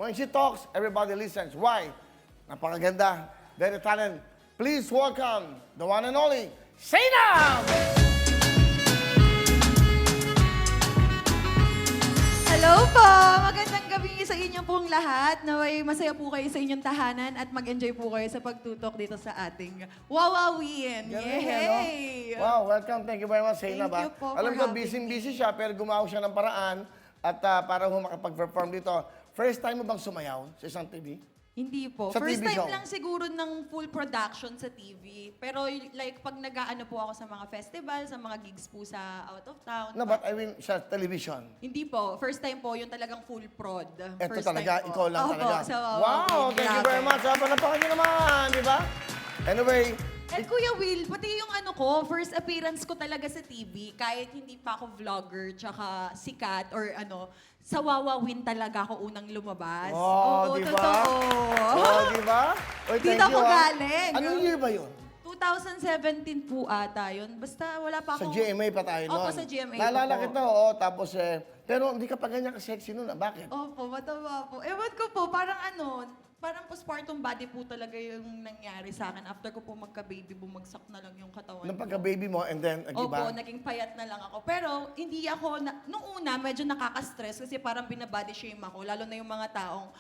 When she talks, everybody listens. Why? Napakaganda. Very talented. Please welcome the one and only, Zainab! Hello po! Magandang gabi sa inyo pong lahat. Naway masaya po kayo sa inyong tahanan at mag-enjoy po kayo sa pagtutok dito sa ating Wawawin. Galing, Yay! Wow, welcome. Thank you very much, Zainab. Thank you po Alam for ko, having busy siya, pero gumawa siya ng paraan at para makapag-perform dito. First time mo bang sumayaw sa isang TV? Hindi po. Sa First TV time show? lang siguro ng full production sa TV. Pero like pag nag-aano po ako sa mga festival, sa mga gigs po sa out of town. No, but I mean sa television. Hindi po. First time po, yung talagang full prod. Ito First talaga, time po. ikaw lang Opo, talaga. sa Wow, Wawawin. thank you Grabe. very much. Panapakan niyo naman, di ba? Anyway, And Kuya Will, pati yung ano ko, first appearance ko talaga sa TV, kahit hindi pa ako vlogger, tsaka sikat, or ano, sa Wawawin talaga ako unang lumabas. oh, di ba? totoo. Oh, di ba? Oy, thank Dito you, ako ah. galing. Anong year ba yun? 2017 po ata yun. Basta wala pa Sa ako. GMA pa tayo noon. Opo, sa GMA Naalala po. kita, oo. Tapos pero hindi ka pa ganyan ka-sexy noon. Bakit? Opo, mataba po. Ewan ko po, parang ano, parang postpartum body po talaga yung nangyari sa akin. After ko po magka-baby, bumagsak na lang yung katawan Nung ko. pagka-baby mo, and then, Opo, nag-iba? naging payat na lang ako. Pero hindi ako, nung una, medyo nakaka-stress kasi parang binabody shame ako. Lalo na yung mga taong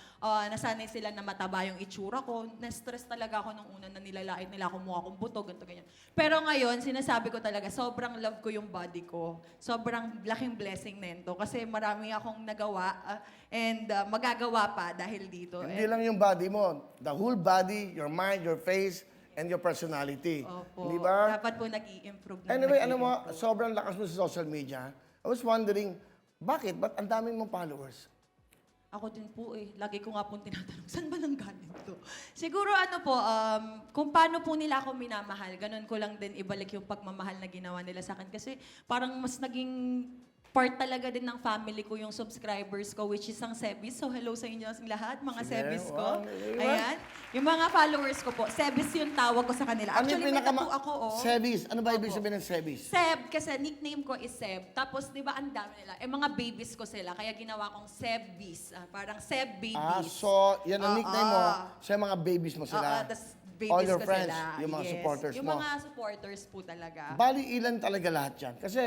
nasanay sila na mataba yung itsura ko. Na-stress talaga ako nung una na nilalait nila ako mukha kong buto, ganito, ganyan. Pero ngayon, sinasabi ko talaga, sobrang love ko yung body ko. Sobrang laking blessing nito. Kasi marami akong nagawa and magagawa pa dahil dito. Hindi lang yung body mo. The whole body, your mind, your face, and your personality. Opo. Di ba? Dapat po nag-i-improve. Anyway, ano mo, sobrang lakas mo sa social media. I was wondering, bakit? Ba't ang daming mong followers? Ako din po eh. Lagi ko nga pong tinatanong, saan ba nang galing to? Siguro ano po, kung paano po nila ako minamahal, ganun ko lang din ibalik yung pagmamahal na ginawa nila sa akin. Kasi parang mas naging part talaga din ng family ko yung subscribers ko, which is ang Sebis. So hello sa inyo lahat, mga Sige, Sebis ko. wow, diba? Ayan. Yung mga followers ko po, Sebis yung tawag ko sa kanila. Ano yung Actually, may tattoo ako, oh. Sebis. Ano ba ibig Opo. sabihin ng Sebis? Seb, kasi nickname ko is Seb. Tapos, di ba, ang dami nila. Eh, mga babies ko sila. Kaya ginawa kong Sebis. Parang Seb Babies. So, yan ang Oo. nickname mo. Sa mga babies mo Oo, sila. tas babies All your ko friends, sila. yung mga Yes. supporters Yung mo. mga supporters po talaga. Bali, ilan talaga lahat yan? Kasi,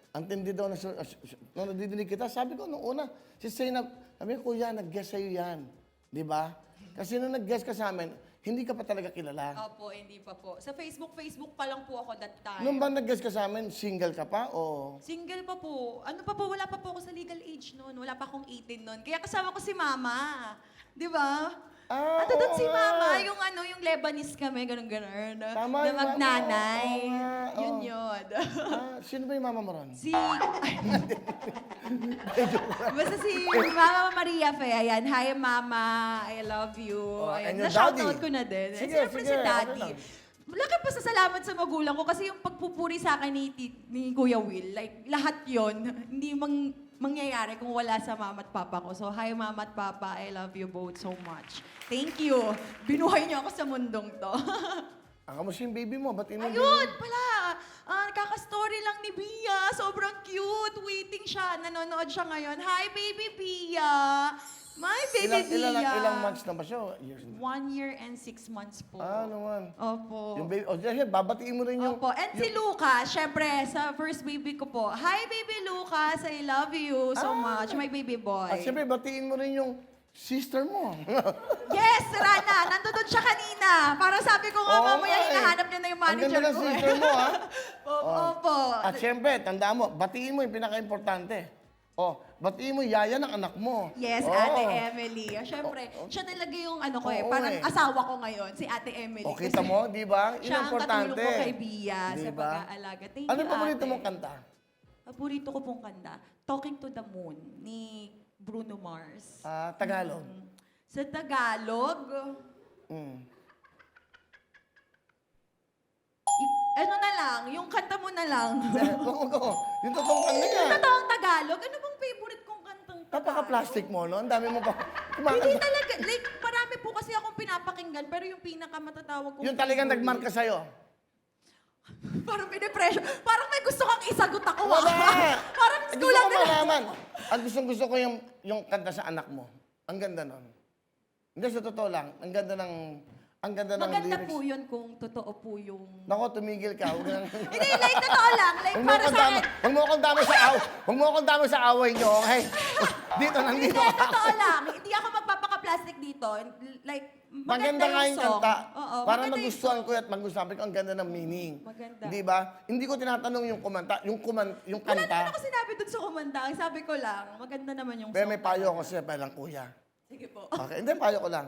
ang tindi daw, nung nadidinig kita, sabi ko nung una, si Zainab, sabi ko, kuya, nag-guess sa'yo yan. Di ba? Kasi nung nag-guess ka sa amin, hindi ka pa talaga kilala. Opo, hindi pa po. Sa Facebook pa lang po ako that time. Nung ba nag-guess ka sa amin, single ka pa o... Single pa po. Ano pa po, wala pa po ako sa legal age noon. Wala pa akong 18 noon. Kaya kasama ko si Mama. Di ba? At doon si oo Mama, nga. yung Lebanese kami, ganun-ganun. Tama na yung magnanay. Mama. Oo nga, Yun oo. yun. Sino ba yung mama mo ron? Si... Basta si Mama Maria Fe, ayan. Hi, Mama. I love you. Oh, and Ayan. your Na-shoutout daddy? ko na din. Sige, Siyempre sige, si okay Daddy. lang. Laki pa sa salamat sa magulang ko kasi yung pagpupuri sa akin ni Kuya Will, like lahat yon hindi mangyayari kung wala sa mama at papa ko. So, hi Mama at Papa, I love you both so much. Thank you. Binuhay niyo ako sa mundong to. Kamusta yung baby mo? Ba't yung Ayun, pala. Kaka-story lang ni Bia. Sobrang cute. Waiting siya. Nanonood siya ngayon. Hi, baby Bia. My baby Bia. Ilang months na ba siya? Years na. 1 year and 6 months po. Naman. Opo. Yung baby, dahil babatiin mo rin yung... Opo. And si Lucas, syempre, sa first baby ko po. Hi, baby Lucas. I love you so much. My baby boy. At siyempre, batiin mo rin yung sister mo. Yes, Rana. Nandun siya kanina. Parang sabi ko nga, Oo mamaya nga eh. hinahanap niya na yung manager Ang ganda ng ko. sister mo, ha? Opo. At siyempre, tandaan mo, batiin mo yung pinaka-importante. Batiin mo yung yaya ng anak mo. Yes, Oo. Ate Emily. Siyempre, siya talaga yung ano ko eh, Oo parang eh. asawa ko ngayon, si Ate Emily. O, kita mo, di ba? Yun Siya ang ang importante. katulong ko kay Bia sa Di ba? pag-aalaga. Thank Ano you, pa paborito Ate. mong kanta? Paborito ko pong kanta, Talking to the Moon, ni Bruno Mars. Tagalog. Sa Tagalog, Mm. ano na lang, yung kanta mo na lang. Yung totoong kanta niya. Totoong Tagalog, ano bang favorite kong kantang Tagalog? Napaka-plastic mo, no? Ang dami mo pa. Hindi kumakanta. talaga, like, marami po kasi akong pinapakinggan, pero yung pinakamatatawag ko. Yung talagang nagmarka sa'yo. Parang pinipressure. Parang may gusto kang isagot ako. Wala! Parang Gusto kulang ko na lang. malaman. At gusto ko yung kanta sa anak mo. Ang ganda nun. Hindi, sa totoo lang, ang ganda ng Maganda lyrics. po yun kung totoo po yung... Nako, tumigil ka. Huwag na. Hindi, like, totoo lang. Like, Huwag mo para akong sa dama- akin. Huwag mo akong dama sa huwag mo akong dama sa away nyo, okay? Dito, nandito Hindi, ka. totoo lang. Hindi ako magpapaka-plastic dito. Like, Maganda nga yung song. kanta. Oo, Para maganda yung nagustuhan song. ko at magustuhan ko, ang ganda ng meaning. Maganda. Di ba? Hindi ko tinatanong yung kumanta, yung Wala naman kanta. ako sinabi dun sa kumanta. Ang sabi ko lang, maganda naman yung Pero song. may payo ako sa'yo, parang kuya. Sige po. Okay, hindi, payo ko lang.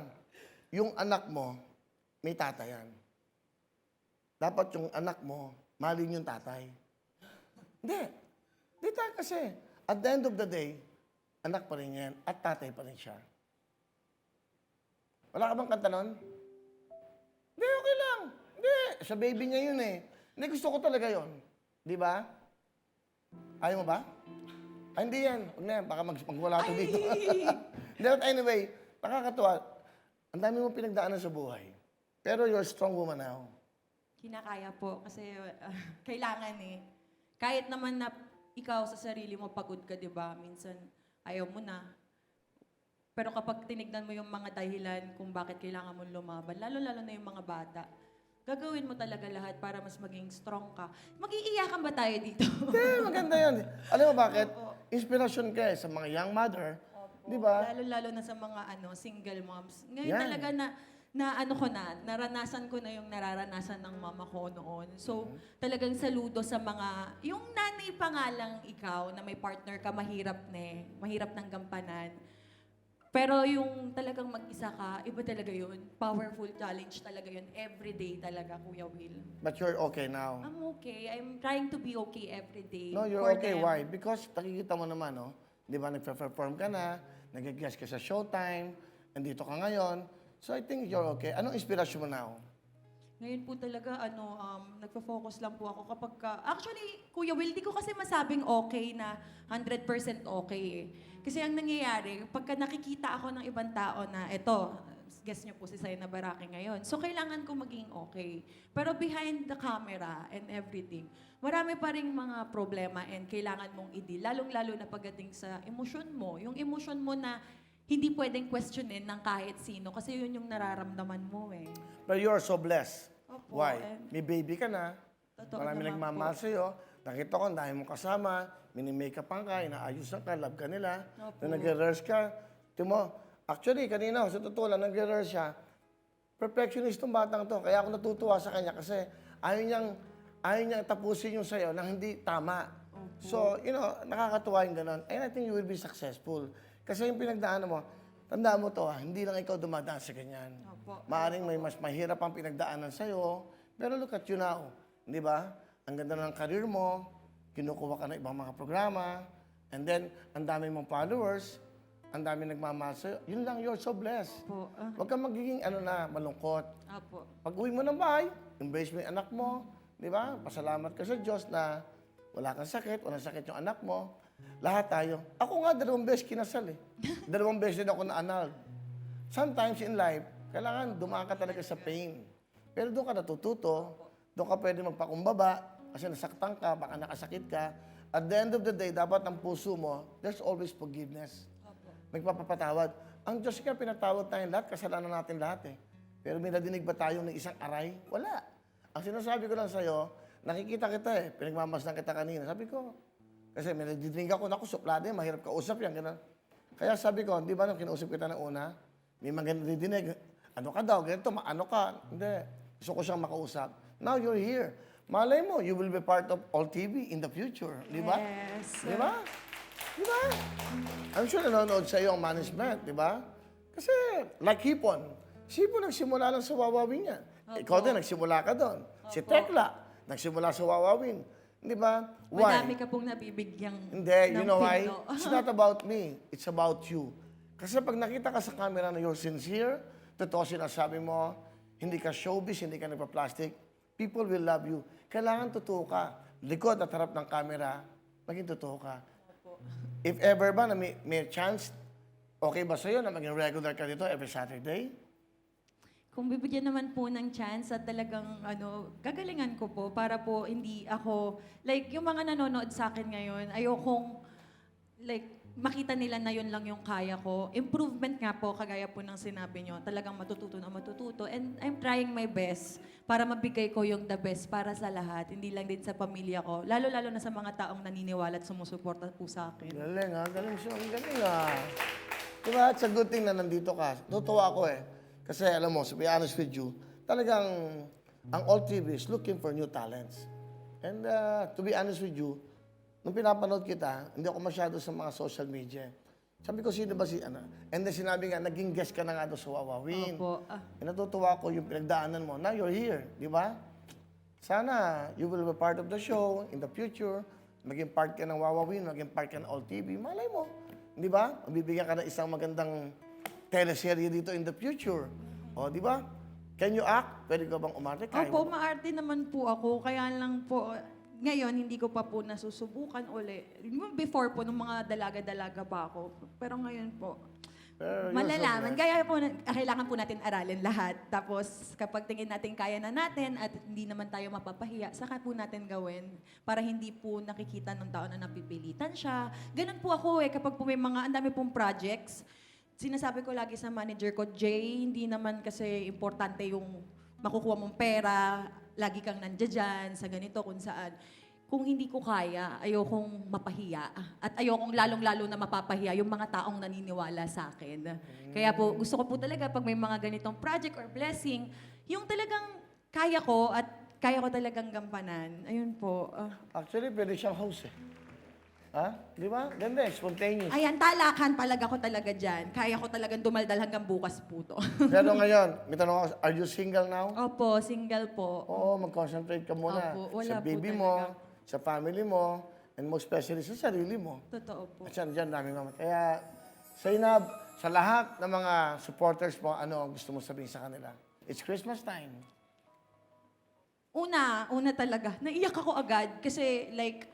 Yung anak mo, may tatay yan. Dapat yung anak mo, mahalin yung tatay. Hindi. Hindi tayo kasi. At the end of the day, anak pa rin yan at tatay pa rin siya. Wala ka bang kanta nun? Hindi, okay lang. Hindi, sa baby niya yun eh. Hindi, gusto ko talaga yun. Di ba? Ayaw mo ba? Ay, hindi yan. Huwag na yan. Baka magwala to dito. Hindi, but anyway, nakakatuwa. Ang dami mo pinagdaanan sa buhay. Pero you're a strong woman now. Kinakaya po kasi kailangan eh. Kahit naman na ikaw sa sarili mo pagod ka, di ba? Minsan ayaw mo na. Pero kapag tinignan mo yung mga dahilan kung bakit kailangan mo lumaban, lalo-lalo na yung mga bata, gagawin mo talaga lahat para mas maging strong ka. Mag-iiyakan ba tayo dito? Hindi, maganda yan. Alam mo bakit? Opo. Inspirasyon ka eh sa mga young mother. Di ba? Lalo-lalo na sa mga single moms. Ngayon Yan. talaga naranasan ko na yung nararanasan ng mama ko noon. So, talagang saludo sa mga, yung nanay pa nga lang ikaw na may partner ka, mahirap mahirap ng gampanan. Pero yung talagang mag-isa ka, iba talaga yun. Powerful challenge talaga yun. Everyday talaga, Kuya Will. But you're okay now. I'm okay. I'm trying to be okay every day. No, you're for okay. them. Why? Because nakikita mo naman, no? Di ba, nagpe-perform ka na, nag-guest ka sa Showtime, andito ka ngayon. So I think you're okay. Anong inspirasyon mo now? Ngayon po talaga, nagpo-focus lang po ako kapag actually, Kuya Will, di ko kasi masabing okay na 100% okay eh. Kasi ang nangyayari, pagka nakikita ako ng ibang tao na, eto, guess niyo po si Saina Baraki ngayon. So, kailangan ko maging okay. Pero behind the camera and everything, marami pa rin mga problema and kailangan mong i-deal. Lalong-lalo na pagdating sa emosyon mo. Yung emosyon mo na hindi pwedeng questionin ng kahit sino kasi yun yung nararamdaman mo eh. But you're so blessed. Opo, Why? and- May baby ka na. Totoo Marami naman nagmamahal po. sa'yo. Nakita ko, ang dami mong kasama. Mini-makeup ka, inaayusan ka, love ka nila. Opo. Na nag-rehearse ka. Timo, actually, kanina, sa totoo lang, nag-rehearse siya. Perfectionist tong batang to. Kaya ako natutuwa sa kanya kasi ayaw niyang tapusin yung sayo nang hindi tama. So, nakakatuwa yung ganon. And I think you will be successful. Kasi yung pinagdaanan mo, tandaan mo to, hindi lang ikaw dumadaan sa ganyan. Opo. Maaring may mas mahirap ang pinagdaanan sa'yo, pero look at you now. Di ba? Ang ganda ng career mo, kinukuha ka ng ibang mga programa, and then, ang dami mong followers, ang dami nagmamahal sa'yo. Yun lang, you're so blessed. Opo. Huwag kang magiging malungkot. Opo. Pag uwi mo ng bahay, embrace mo yung anak mo, di ba? Pasalamat ka sa Diyos na wala kang sakit, walang sakit yung anak mo. Lahat tayo. Ako nga, 2 beses kinasal eh. 2 beses din ako na-annulled. Sometimes in life, kailangan dumaan ka talaga sa pain. Pero doon ka natututo, doon ka pwede magpakumbaba, kasi nasaktan ka, baka nakasakit ka. At the end of the day, dapat ang puso mo, there's always forgiveness. Nagpapapatawad. Ang Diyos ka, pinatawad tayong lahat, kasalanan natin lahat eh. Pero may nadinig ba tayo ng isang aray? Wala. Ang sinasabi ko lang sa'yo, nakikita kita eh, pinagmamasdan kita kanina. Sabi ko, kasi may nadidinig ako, naku, suplado yan, mahirap kausap yan, gano'n. Kaya sabi ko, di ba nung kinausap kita ng una, may mga nadidinig, ano ka daw, ganito, ano ka. Hindi, gusto ko siyang makausap. Now you're here. Malay mo, you will be part of All TV in the future, di ba? Yes. Di ba? Di ba? I'm sure nanonood sa iyo ang management, di ba? Kasi, like Hipon, si Hipon nagsimula lang sa Wawawin yan. Ikaw din, nagsimula ka doon. Si Tekla, nagsimula sa Wawawin. Di ba? Why? Madami ka pong nabibigyang Hindi, you ng know why? pino. It's not about me. It's about you. Kasi pag nakita ka sa camera na you're sincere, totoo sinasabi mo, hindi ka showbiz, hindi ka nagpa-plastic, people will love you. Kailangan totoo ka. Likod at harap ng camera, maging totoo ka. If ever ba na may chance, okay ba sa'yo na maging regular ka dito every Saturday? Kung bibigyan naman po ng chance at talagang gagalingan ko po para po hindi ako, like yung mga nanonood sa akin ngayon, ayokong like makita nila na yun lang yung kaya ko. Improvement nga po, kagaya po ng sinabi nyo, talagang matututo na matututo. And I'm trying my best para mabigay ko yung the best para sa lahat. Hindi lang din sa pamilya ko. Lalo-lalo na sa mga taong naniniwala at sumusuporta po sa akin. Galing ha, galing siya. Ang galing ha. Diba, it's a good thing na nandito ka. Tutuwa ako eh. Kasi alam mo, to be honest with you, talagang ang All TV is looking for new talents. And to be honest with you, nung pinapanood kita, hindi ako masyado sa mga social media. Sabi ko, sino ba si ano? And then sinabi nga, naging guest ka na nga doon sa Wawawin. Opo. Eh, natutuwa ko yung pinagdaanan mo. Now you're here, di ba? Sana you will be part of the show in the future. Maging part ka ng Wawawin, maging part ka ng All TV. Malay mo, di ba? Mabibigyan ka ng isang magandang teleserye dito in the future. O, di ba? Can you act? Pwede ka bang umarte? Kaya Opo, mo? maarte naman po ako. Kaya lang po, ngayon, hindi ko pa po nasusubukan uli. Before po, nung mga dalaga-dalaga pa ako. Pero ngayon po, Pero you're so malalaman. blessed. Kaya po, kailangan po natin aralin lahat. Tapos, kapag tingin natin kaya na natin at hindi naman tayo mapapahiya, saka po natin gawin para hindi po nakikita ng tao na napipilitan siya. Ganun po ako kapag po may mga, ang dami pong projects, sinasabi ko lagi sa manager ko, Jay, hindi naman kasi importante yung makukuha mong pera, lagi kang nandiyan sa ganito, kung saan. Kung hindi ko kaya, ayokong mapahiya. At ayokong lalong-lalo na mapapahiya yung mga taong naniniwala sa akin. Kaya po, gusto ko po talaga pag may mga ganitong project or blessing, yung talagang kaya ko at kaya ko talagang gampanan. Ayun po. Actually, pwede siyang host eh. Ha? Di ba? Ganda eh, spontaneous. Ayan, talakan palag ako talaga dyan. Kaya ko talagang dumaldal hanggang bukas po to. Pero ngayon, may tanong ako, are you single now? Opo, single po. Oo, mag-concentrate ka muna Opo, sa wala po baby talaga. mo, sa family mo, and most especially sa sarili mo. Totoo po. At dyan, daming naman. Kaya, Zainab, sa lahat ng mga supporters mo, ano ang gusto mo sabihin sa kanila? It's Christmas time. Una talaga, naiyak ako agad kasi like,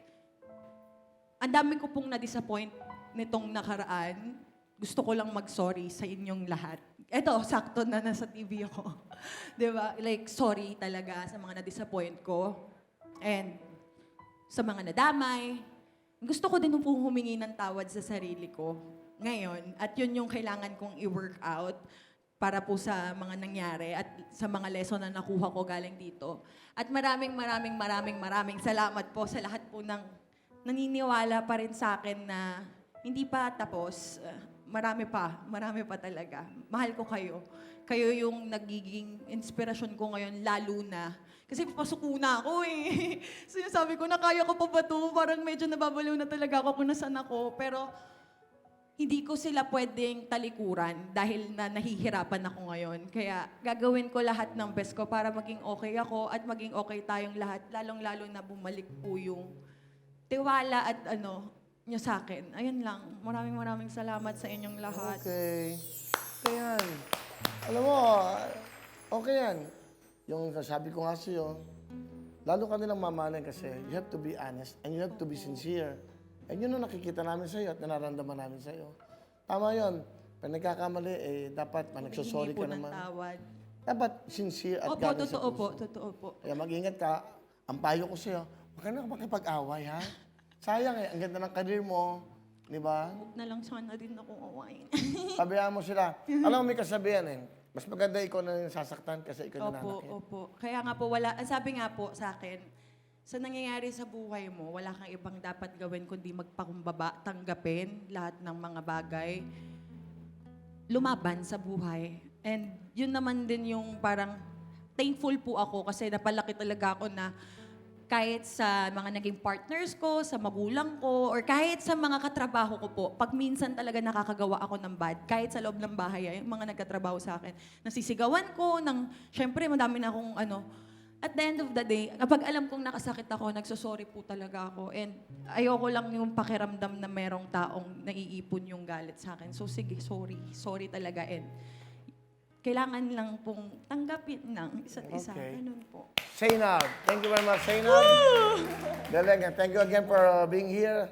ang dami ko pong na-disappoint nitong nakaraan. Gusto ko lang mag-sorry sa inyong lahat. Eto, sakto na nasa TV ako. 'Di ba? Like, sorry talaga sa mga na-disappoint ko. And sa mga nadamay. Gusto ko din pong humingi ng tawad sa sarili ko ngayon. At yun yung kailangan kong i-work out para po sa mga nangyari at sa mga lesson na nakuha ko galing dito. At maraming salamat po sa lahat po ng naniniwala pa rin sa akin na hindi pa tapos. Marami pa talaga. Mahal ko kayo. Kayo yung nagiging inspirasyon ko ngayon, lalo na. Kasi pasuko na ako eh. So sabi ko na kaya ko pa ba ito? Parang medyo nababaliw na talaga ako kung nasan ako. Pero hindi ko sila pwedeng talikuran dahil na nahihirapan ako ngayon. Kaya gagawin ko lahat ng best ko para maging okay ako at maging okay tayong lahat. Lalong-lalo na bumalik po yung tiwala at nyo sa akin. Ayun lang. Maraming salamat sa inyong lahat. Okay. Okay yan. Alam mo, okay yan. Yung sabi ko nga sa'yo, lalo ka nilang mamahalin kasi you have to be honest and you have to be sincere. And yun ang nakikita namin sa'yo at nararamdaman namin sa'yo. Tama yun. Pag nagkakamali, dapat nagsosorry Humingi po ka ng naman. tawad. Dapat sincere at Opo, galing sa totoo po. puso. Totoo po. Kaya mag-ingat ka. Ang payo ko sa'yo, huwag ka na makipag-away, ha? Sayang eh, ang ganda ng karir mo. Di ba? Huwag na lang sana din ako awayin. Pabayaan mo sila. Alam mo, may kasabihan eh. Mas maganda ikaw na yung sasaktan kasi ikaw na nanakit. Opo. Kaya nga po, ang sabi nga po sa akin, sa nangyayari sa buhay mo, wala kang ibang dapat gawin kundi magpakumbaba, tanggapin lahat ng mga bagay, lumaban sa buhay. And yun naman din yung parang thankful po ako kasi napalaki talaga ako na kahit sa mga naging partners ko, sa magulang ko, or kahit sa mga katrabaho ko po, pag minsan talaga nakakagawa ako ng bad, kahit sa loob ng bahay, yung mga nagkatrabaho sa akin, nasisigawan ko, syempre madami na akong at the end of the day, kapag alam kong nakasakit ako, nagsosorry po talaga ako. And ayoko lang yung pakiramdam na merong taong naiipon yung galit sa akin. So sige, sorry. Sorry talaga. And kailangan lang pong tanggapin ng isa't isa. Okay. Ganun po. Zainab, thank you very much, Zainab. Galing. Thank you again for being here.